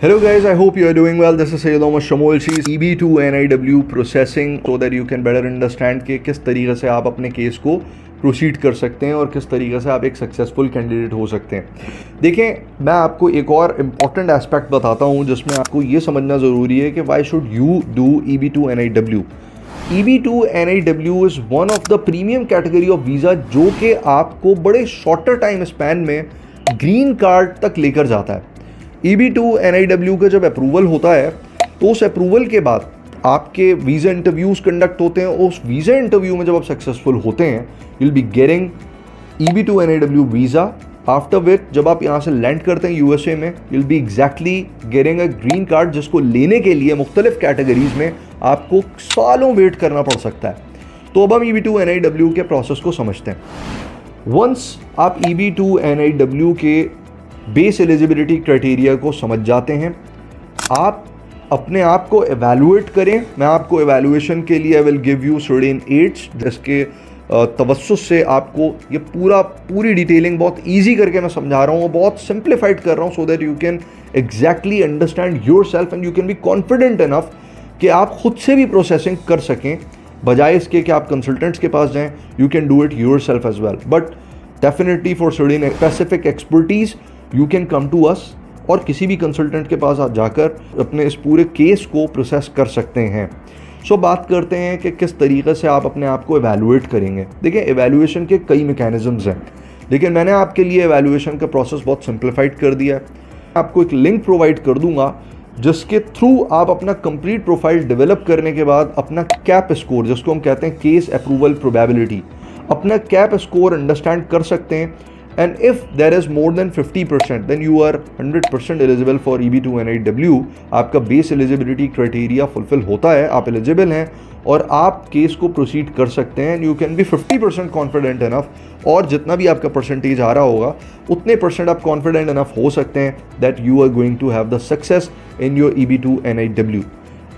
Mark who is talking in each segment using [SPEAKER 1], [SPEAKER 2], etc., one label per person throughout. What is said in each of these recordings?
[SPEAKER 1] Hello guys, I hope you are doing well. This is Sayyid Omar Shamol. She's EB2 NIW processing so that you can better understand कि किस तरीके से आप अपने case को proceed कर सकते हैं और किस तरीके से आप एक सक्सेसफुल कैंडिडेट हो सकते हैं। देखें, मैं आपको एक और इम्पॉर्टेंट एस्पेक्ट बताता हूँ जिसमें आपको ये समझना ज़रूरी है कि why should you do EB2 NIW। EB2 NIW is one of the premium category of visa जो कि आपको बड़े शॉर्टर टाइम स्पैन में ग्रीन कार्ड तक लेकर जाता है। EB2 NIW का जब अप्रूवल होता है तो उस अप्रूवल के बाद आपके वीज़ा इंटरव्यूज़ कंडक्ट होते हैं। उस वीज़ा इंटरव्यू में जब आप सक्सेसफुल होते हैं you will be getting EB2 NIW visa. After which जब आप यहाँ से लैंड करते हैं USA में you will be exactly getting a green card जिसको लेने के लिए मुख्तलिफ कैटेगरीज में आपको सालों वेट करना पड़ सकता है। तो अब हम EB2 NIW के प्रोसेस को समझते हैं। वंस आप EB2 NIW के बेस एलिजिबिलिटी क्राइटेरिया को समझ जाते हैं, आप अपने आप को एवेलुएट करें। मैं आपको एवेलुएशन के लिए I will give you certain aids जिसके तवस्सुस से आपको ये पूरी डिटेलिंग बहुत इजी करके मैं समझा रहा हूँ, बहुत सिंप्लीफाइड कर रहा हूँ so that you can exactly understand your self and you can be confident enough कि आप खुद से भी प्रोसेसिंग कर सकें बजाय इसके कि आप कंसल्टेंट्स के पास जाएँ। You can do it yourself as well, but definitely for certain specific expertise you can come to us और किसी भी कंसल्टेंट के पास आप जाकर अपने इस पूरे केस को प्रोसेस कर सकते हैं। सो बात करते हैं कि किस तरीके से आप अपने आप को एवेलुएट करेंगे। देखिए, एवेलुएशन के कई मैकेनिज़म्स हैं, लेकिन मैंने आपके लिए एवेलुएशन का प्रोसेस बहुत सिंप्लीफाइड कर दिया है। आपको एक लिंक प्रोवाइड कर दूंगा जिसके थ्रू आप अपना कंप्लीट प्रोफाइल डेवलप करने के बाद अपना कैप स्कोर, जिसको हम कहते हैं केस अप्रूवल प्रोबेबिलिटी, अपना कैप स्कोर अंडरस्टैंड कर सकते हैं। And if there is more than 50%, then you are 100% eligible for EB2 NIW। आपका बेस एलिजिबिलिटी क्राइटेरिया फुलफिल होता है, आप एलिजिबल हैं और आप केस को प्रोसीड कर सकते हैं। You can be 50% confident enough और जितना भी आपका परसेंटेज आ रहा होगा उतने परसेंट आप कॉन्फिडेंट इनफ हो सकते हैं that you are going to have the success in your EB2 NIW।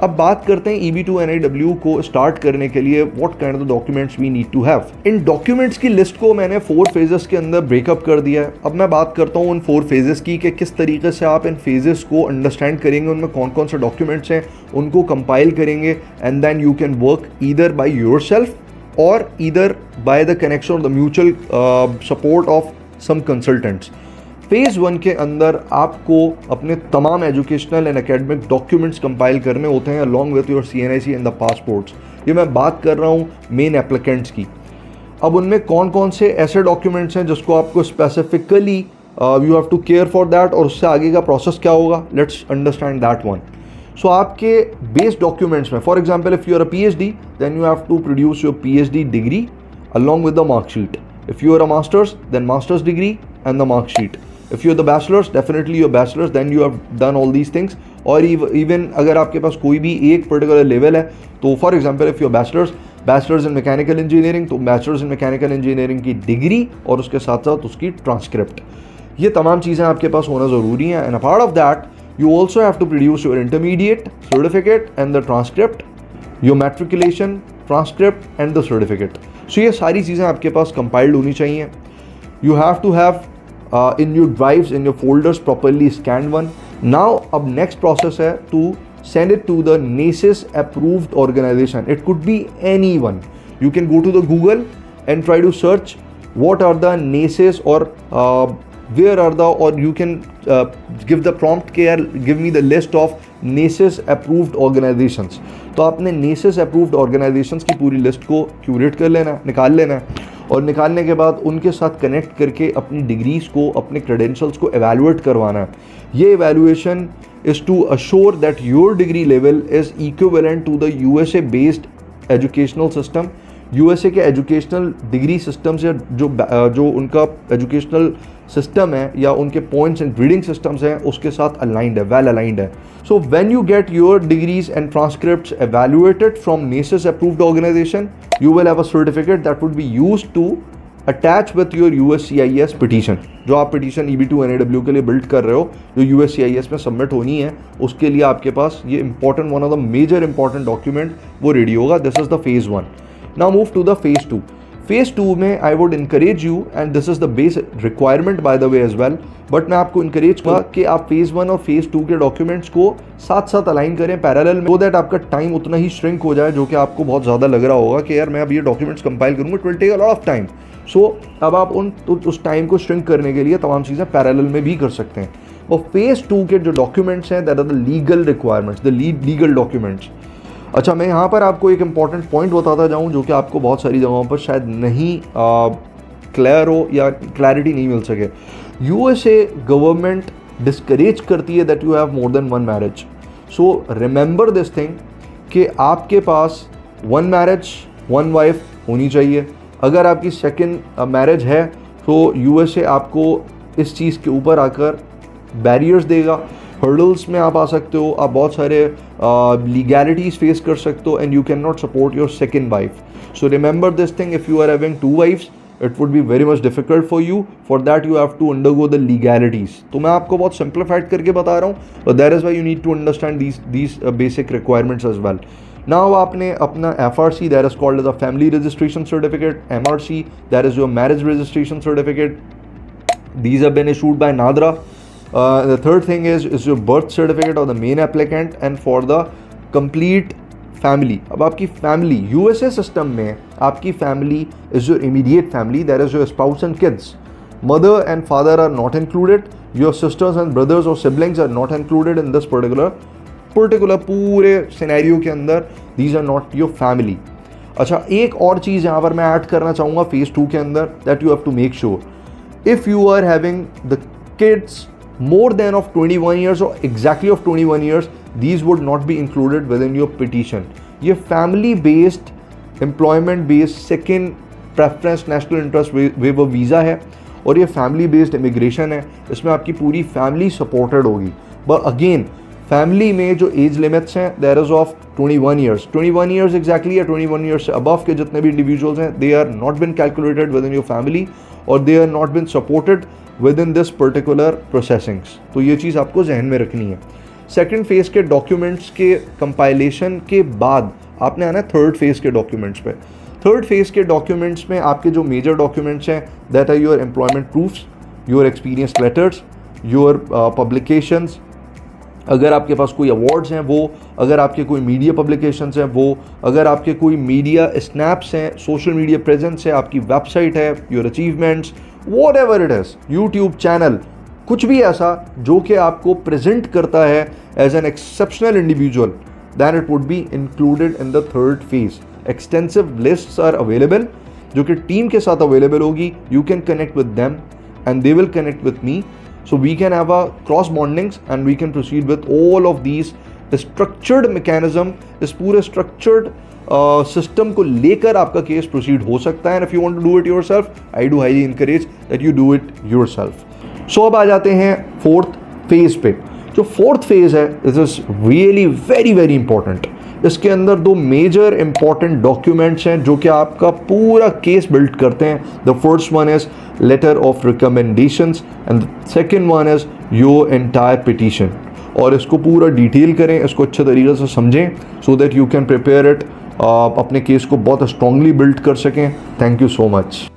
[SPEAKER 1] अब बात करते हैं EB2 NIW को स्टार्ट करने के लिए what kind of documents we need to have. इन डॉक्यूमेंट्स की लिस्ट को मैंने 4 फेजेस के अंदर ब्रेकअप कर दिया है। अब मैं बात करता हूँ उन 4 फेजेस की कि किस तरीके से आप इन फेजेस को अंडरस्टैंड करेंगे, उनमें कौन कौन से डॉक्यूमेंट्स हैं, उनको कंपाइल करेंगे and then you can work either by yourself और ईदर बाय द कनेक्शन और the mutual support of some consultants. Phase 1 के अंदर आपको अपने तमाम educational and academic documents compile करने होते हैं along with your CNIC and the passports. ये मैं बात कर रहा हूँ मेन एप्लीकेंट्स की। अब उनमें कौन कौन से ऐसे डॉक्यूमेंट्स हैं जिसको आपको specifically you have to care for that और उससे आगे का प्रोसेस क्या होगा, let's understand that one. So आपके बेस डॉक्यूमेंट्स में for example if you are a PhD then you have to produce your PhD degree along with the marksheet. If you are a masters then masters degree and the marksheet. If you're the bachelor's, definitely your bachelor's, then you have done all these things। और even अगर आपके पास कोई भी एक particular level है तो for example if your bachelors in mechanical engineering तो bachelors in mechanical engineering की डिग्री और उसके साथ साथ उसकी ट्रांसक्रिप्ट, ये तमाम चीज़ें आपके पास होना ज़रूरी हैं। And a part of that you also have to produce your intermediate certificate and the transcript, your matriculation transcript and the certificate. So ये सारी चीज़ें आपके पास कंपाइल्ड होनी चाहिए। You have to have in your drives, in your folders properly scanned one। Now अब next process है to send it to the NACES approved organization। It could be anyone। You can go to the Google and try to search what are the NACES or where are the, or you can give the prompt care, give me the list of NACES approved organizations। तो आपने NACES approved organizations की पूरी list को curate कर लेना है, निकाल लेना है और निकालने के बाद उनके साथ कनेक्ट करके अपनी डिग्रीज़ को, अपने क्रेडेंशियल्स को एवेलुएट करवाना है। ये evaluation is to assure that your degree level is equivalent to the USA based educational system. USA के एजुकेशनल डिग्री सिस्टम से जो उनका एजुकेशनल सिस्टम है या उनके पॉइंट्स एंड ग्रेडिंग सिस्टम्स हैं उसके साथ अलाइंड है, वेल अलाइंड है। So when you get your degrees and transcripts evaluated from NACES approved organization, you will have a certificate that would be used to attach with your USCIS petition। जो आप petition EB2 NIW के लिए build कर रहे हो, जो USCIS में submit होनी है, उसके लिए आपके पास ये important one of the major important document वो रेडी होगा। This is the phase 1। Now move to the phase 2। Phase 2 में I would encourage you, and this is the base requirement by the way as well, but मैं आपको encourage करूँगा कि आप phase 1 और phase 2 के डॉक्यूमेंट्स को साथ साथ अलाइन करें पैरेलल में, सो दैट आपका टाइम उतना ही श्रिंक हो जाए, जो कि आपको बहुत ज़्यादा लग रहा होगा कि यार मैं अब ये डॉक्यूमेंट्स कंपाइल करूँगा, it will take a lot of time. So अब आप उस टाइम को श्रिंक करने के लिए तमाम चीज़ें पैरेलल में भी कर सकते हैं। और फेज़ 2 के जो डॉक्यूमेंट्स हैं that are the legal requirements, the legal documents. अच्छा, मैं यहाँ पर आपको एक इंपॉर्टेंट पॉइंट बताता जाऊँ जो कि आपको बहुत सारी जगहों पर शायद नहीं क्लियर हो या क्लैरिटी नहीं मिल सके। यूएसए गवर्नमेंट डिस्करेज करती है that you have more than one marriage. So remember this thing कि आपके पास वन मैरिज वन वाइफ होनी चाहिए। अगर आपकी सेकंड मैरिज है तो यूएसए आपको इस चीज़ के ऊपर आकर बैरियर्स देगा, हर्डल्स में आप आ सकते हो, आप बहुत सारे लीगैलिटीज़ फेस कर सकते हो, and you can not support your second wife. So remember this thing, if you are having two wifes it would be very much difficult for you, for that you have to undergo the legalities. तो मैं आपको बहुत simplified करके बता रहा हूँ, but that is why you need to understand these basic requirements as well. Now आपने अपना FRC, that is called as a family registration certificate, MRC, that is your marriage registration certificate, these have been issued by NADRA. The third thing is your birth certificate of the main applicant and for the complete family. अब आपकी family USA system में आपकी family is your immediate family, that is your spouse and kids. Mother and father are not included. Your sisters and brothers or siblings are not included in this particular पूरे scenario के अंदर. These are not your family. अच्छा, एक और चीज़ यहाँ पर मैं add करना चाहूँगा फेज़ 2 के अंदर, that you have to make sure if you are having the kids more than of 21 years or exactly of 21 years, these would not be included within your petition. ये family based employment based second preference national interest waiver visa है और ये family based immigration है, इसमें आपकी पूरी family supported होगी। But again family में जो एज लिमिट्स हैं there is of 21 years, 21 years exactly या 21 ईयर्स से अबव के जितने भी इंडिविजुअल्स हैं they are not been calculated within your family और they are not been supported within this particular processings. तो ये चीज़ आपको जहन में रखनी है। सेकेंड फेज़ के डॉक्यूमेंट्स के कंपाइलेशन के बाद आपने आना है थर्ड फेज़ के डॉक्यूमेंट्स पे। थर्ड फेज़ के डॉक्यूमेंट्स में आपके जो मेजर डॉक्यूमेंट्स हैं that are your employment proofs, your experience letters, your publications, अगर आपके पास कोई अवार्ड्स हैं वो, अगर आपके कोई मीडिया पब्लिकेशंस हैं वो, अगर आपके कोई मीडिया स्नैप्स हैं, सोशल मीडिया प्रेजेंस है, आपकी वेबसाइट है, your achievements, whatever it is, YouTube channel, कुछ भी ऐसा जो कि आपको प्रेजेंट करता है as an exceptional individual, then it would be included in the third phase. Extensive lists are available जो कि टीम के साथ अवेलेबल होगी। You can connect with them and they will connect with me, so we can have a cross bondings and we can proceed with all of these structured mechanism, इस पूरे structured system को लेकर आपका case proceed हो सकता है। and if you want to do it yourself, I do highly encourage that you do it yourself. so अब आ जाते हैं फोर्थ फेज पे। जो फोर्थ फेज है this is really very very important. इसके अंदर दो मेजर इंपॉर्टेंट डॉक्यूमेंट्स हैं जो कि आपका पूरा केस बिल्ड करते हैं। The first one is letter of recommendations and the second one is your entire petition. और इसको पूरा डिटेल करें, इसको अच्छे तरीके से समझें so that you can prepare it, अपने केस को बहुत स्ट्रांगली बिल्ड कर सकें। Thank you so much.